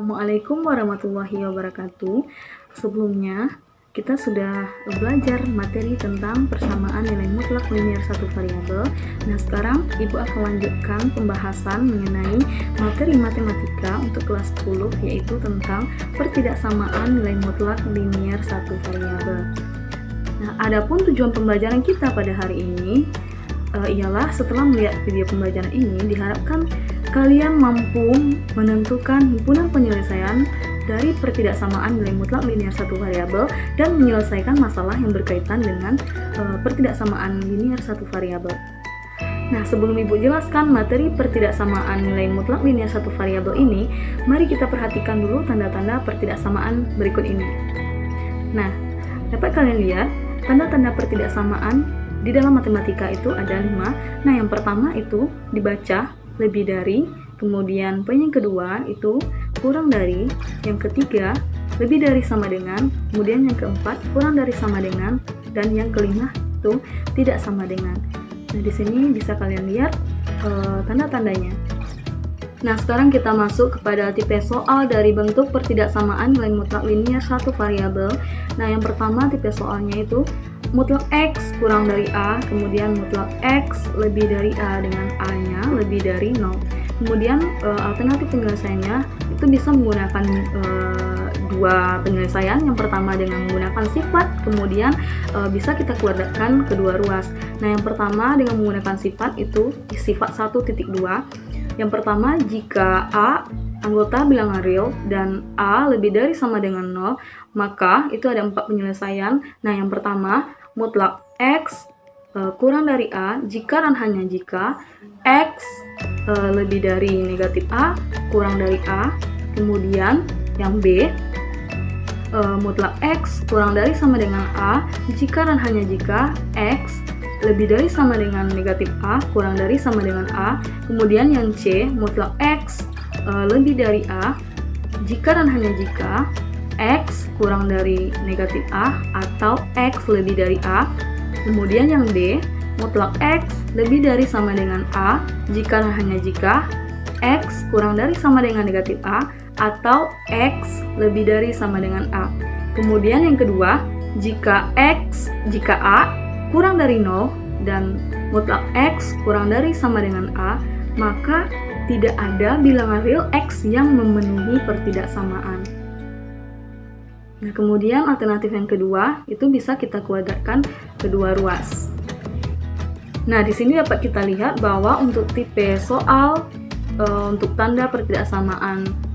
Assalamualaikum warahmatullahi wabarakatuh. Sebelumnya, kita sudah belajar materi tentang persamaan nilai mutlak linier satu variabel. Nah, sekarang Ibu akan lanjutkan pembahasan mengenai materi matematika untuk kelas 10, yaitu tentang pertidaksamaan nilai mutlak linier satu variabel. Nah, adapun tujuan pembelajaran kita pada hari ini ialah setelah melihat video pembelajaran ini, diharapkan kalian mampu menentukan himpunan penyelesaian dari pertidaksamaan nilai mutlak linier satu variabel dan menyelesaikan masalah yang berkaitan dengan pertidaksamaan linier satu variabel. Nah, sebelum Ibu jelaskan materi pertidaksamaan nilai mutlak linier satu variabel ini, mari kita perhatikan dulu tanda-tanda pertidaksamaan berikut ini. Nah, dapat kalian lihat tanda-tanda pertidaksamaan di dalam matematika itu ada 5. Nah, yang pertama itu dibaca lebih dari, kemudian yang kedua itu kurang dari, yang ketiga lebih dari sama dengan, kemudian yang keempat kurang dari sama dengan, dan yang kelima itu tidak sama dengan. Nah, di sini bisa kalian lihat tanda-tandanya. Nah, sekarang kita masuk kepada tipe soal dari bentuk pertidaksamaan nilai mutlak linier satu variabel. Nah, yang pertama tipe soalnya itu mutlak X kurang dari A, kemudian mutlak X lebih dari A dengan A-nya lebih dari 0. Kemudian alternatif penyelesaiannya itu bisa menggunakan dua penyelesaian. Yang pertama dengan menggunakan sifat, kemudian bisa kita keluarkan kedua ruas. Nah, yang pertama dengan menggunakan sifat itu sifat 1.2. Yang pertama, jika A anggota bilangan real dan A lebih dari sama dengan 0, maka itu ada 4 penyelesaian. Nah, yang pertama, mutlak X kurang dari A jika dan hanya jika X lebih dari negatif A kurang dari A. Kemudian yang B, mutlak X kurang dari sama dengan A jika dan hanya jika X lebih dari sama dengan negatif A kurang dari sama dengan A. Kemudian yang C, mutlak X lebih dari A jika dan hanya jika X kurang dari negatif A atau X lebih dari A. Kemudian yang D, mutlak X lebih dari sama dengan A jika dan hanya jika X kurang dari sama dengan negatif A atau X lebih dari sama dengan A. Kemudian yang kedua, jika A kurang dari 0 dan mutlak X kurang dari sama dengan A, maka tidak ada bilangan real X yang memenuhi pertidaksamaan. Nah, kemudian alternatif yang kedua itu bisa kita kuadratkan kedua ruas. Nah, di sini dapat kita lihat bahwa untuk tipe soal untuk tanda pertidaksamaan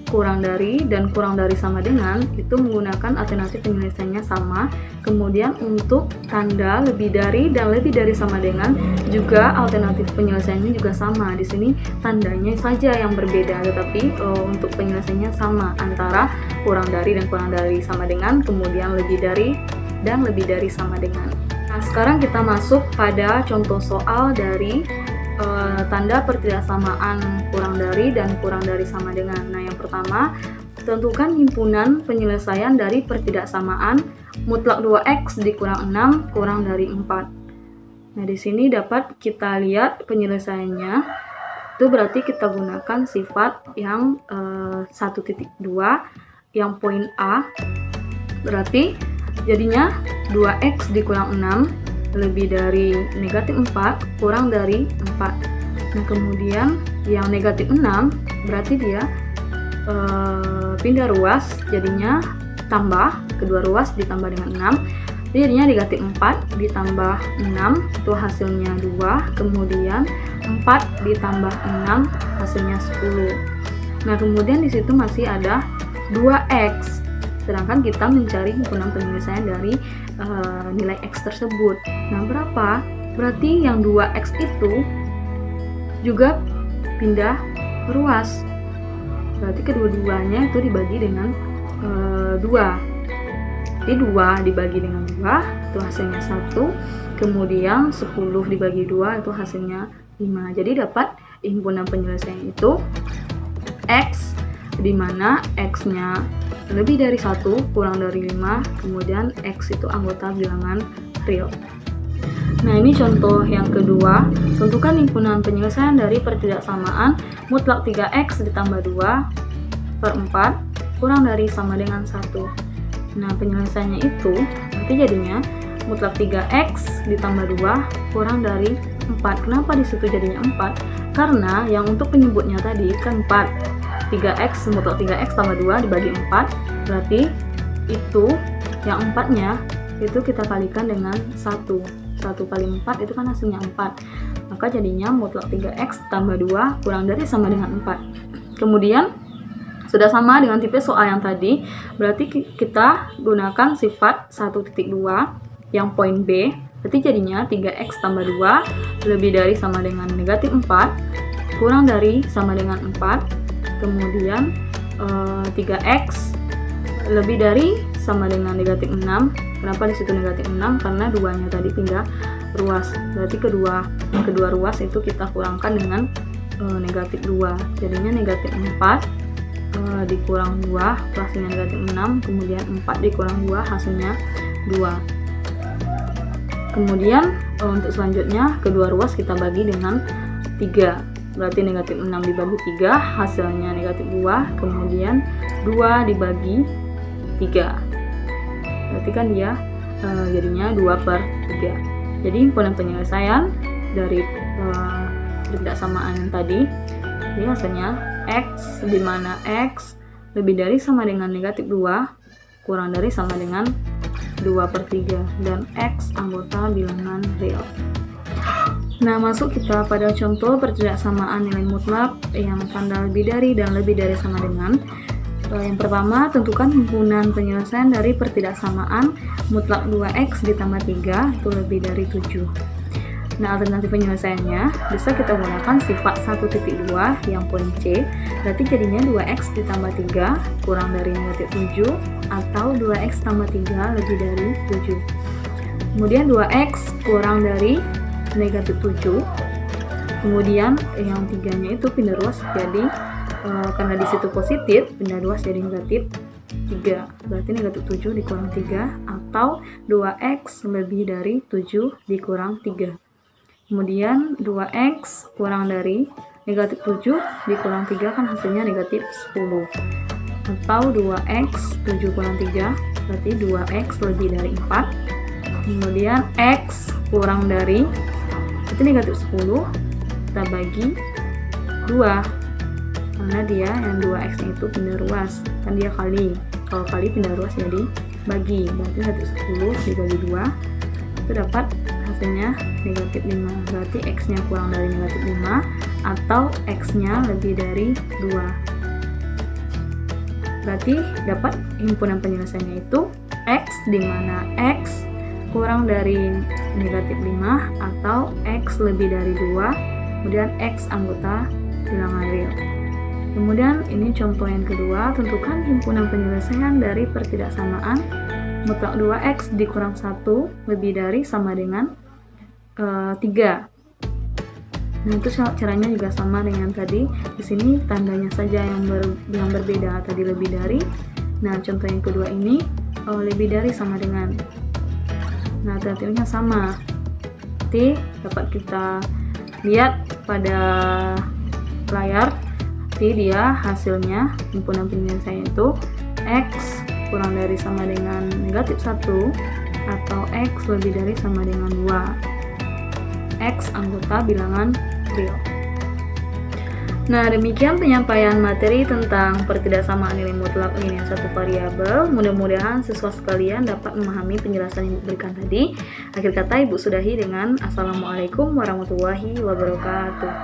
kurang dari dan kurang dari sama dengan itu menggunakan alternatif penyelesaiannya sama. Kemudian untuk tanda lebih dari dan lebih dari sama dengan juga alternatif penyelesaiannya juga sama. Di sini tandanya saja yang berbeda, tetapi untuk penyelesaiannya sama antara kurang dari dan kurang dari sama dengan, kemudian lebih dari dan lebih dari sama dengan. Nah, sekarang kita masuk pada contoh soal dari tanda pertidaksamaan kurang dari dan kurang dari sama dengan. Nah, yang pertama, tentukan himpunan penyelesaian dari pertidaksamaan mutlak 2x dikurang 6 kurang dari 4. Nah, di sini dapat kita lihat penyelesaiannya. Itu berarti kita gunakan sifat yang 1.2 yang poin A. Berarti jadinya 2x dikurang 6 lebih dari negatif 4 kurang dari 4. Nah, kemudian yang negatif 6 berarti dia pindah ruas, jadinya tambah kedua ruas ditambah dengan 6, jadinya negatif 4 ditambah 6 itu hasilnya 2, kemudian 4 ditambah 6 hasilnya 10. Nah, kemudian di situ masih ada 2x, sedangkan kita mencari himpunan penyelesaian dari nilai X tersebut. Nah, berapa? Berarti yang 2x itu juga pindah ruas. Berarti kedua-duanya itu dibagi dengan 2. Jadi 2 dibagi dengan 2 itu hasilnya 1. Kemudian 10 dibagi 2 itu hasilnya 5. Jadi dapat himpunan penyelesaian itu X, di mana X-nya lebih dari 1 kurang dari 5, kemudian X itu anggota bilangan real. Nah, ini contoh yang kedua. Tentukan himpunan penyelesaian dari pertidaksamaan mutlak 3x ditambah 2 per 4 kurang dari sama dengan 1. Nah, penyelesaiannya itu nanti jadinya mutlak 3x ditambah 2 kurang dari 4. Kenapa disitu jadinya 4? Karena yang untuk penyebutnya tadi kan 4. 3x, mutlak 3x tambah 2 dibagi 4, berarti itu yang 4-nya itu kita kalikan dengan 1 kali 4 itu kan hasilnya 4. Maka jadinya mutlak 3x tambah 2 kurang dari sama dengan 4. Kemudian sudah sama dengan tipe soal yang tadi, berarti kita gunakan sifat 1.2 yang poin B, berarti jadinya 3x tambah 2 lebih dari sama dengan negatif 4 kurang dari sama dengan 4. Kemudian 3x lebih dari sama dengan negatif 6. Kenapa disitu negatif 6? Karena duanya tadi pindah ruas, berarti kedua ruas itu kita kurangkan dengan negatif 2, jadinya negatif 4 dikurang 2 hasilnya negatif 6, kemudian 4 dikurang 2 hasilnya 2. Kemudian untuk selanjutnya kedua ruas kita bagi dengan 3, berarti negatif 6 dibagi 3 hasilnya negatif 2, kemudian 2 dibagi 3, berarti kan dia jadinya 2/3. Jadi himpunan penyelesaian dari ketidaksamaan yang tadi, jadi hasilnya x di mana x lebih dari sama dengan negatif 2 kurang dari sama dengan 2/3 dan x anggota bilangan real. Nah, masuk kita pada contoh pertidaksamaan nilai mutlak yang tanda lebih dari dan lebih dari sama dengan. Yang pertama, tentukan himpunan penyelesaian dari pertidaksamaan mutlak 2x ditambah 3 itu lebih dari 7. Nah, alternatif penyelesaiannya bisa kita gunakan sifat 1.2 yang poin C, berarti jadinya 2x ditambah 3 kurang dari negatif 7 atau 2x tambah 3 lebih dari 7. Kemudian 2x kurang dari negatif 7. Kemudian yang 3-nya itu pindah ruas, jadi karena di situ positif, pindah ruas jadi negatif 3, berarti negatif 7 dikurang 3 atau 2x lebih dari 7 dikurang 3. Kemudian 2x kurang dari negatif 7 dikurang 3 kan hasilnya negatif 10, atau 2x 7 kurang 3 berarti 2x lebih dari 4. Kemudian x kurang dari itu negatif 10 kita bagi 2 karena dia yang 2x itu pindah ruas, kan dia kali, kalau kali pindah ruas jadi bagi, berarti negatif 10 dibagi 2 itu dapat hasilnya negatif 5, berarti x-nya kurang dari negatif 5 atau x-nya lebih dari 2. Berarti dapat himpunan penyelesaiannya itu x di mana x kurang dari negatif 5 atau x lebih dari 2, kemudian x anggota bilangan real. Kemudian ini contoh yang kedua, tentukan himpunan penyelesaian dari pertidaksamaan mutlak 2x dikurang 1 lebih dari sama dengan 3. Nah, itu caranya juga sama dengan tadi. Di sini tandanya saja yang berbeda, tadi lebih dari. Nah, contoh yang kedua ini lebih dari sama dengan. Nah, alternatifnya sama. Nanti dapat kita lihat pada layar. Nanti dia hasilnya himpunan penyelesaian itu x kurang dari sama dengan negatif 1 atau x lebih dari sama dengan 2. X anggota bilangan real. Nah, demikian penyampaian materi tentang pertidaksamaan nilai mutlak linear satu variabel. Mudah-mudahan siswa sekalian dapat memahami penjelasan yang diberikan tadi. Akhir kata Ibu sudahi dengan Assalamualaikum warahmatullahi wabarakatuh.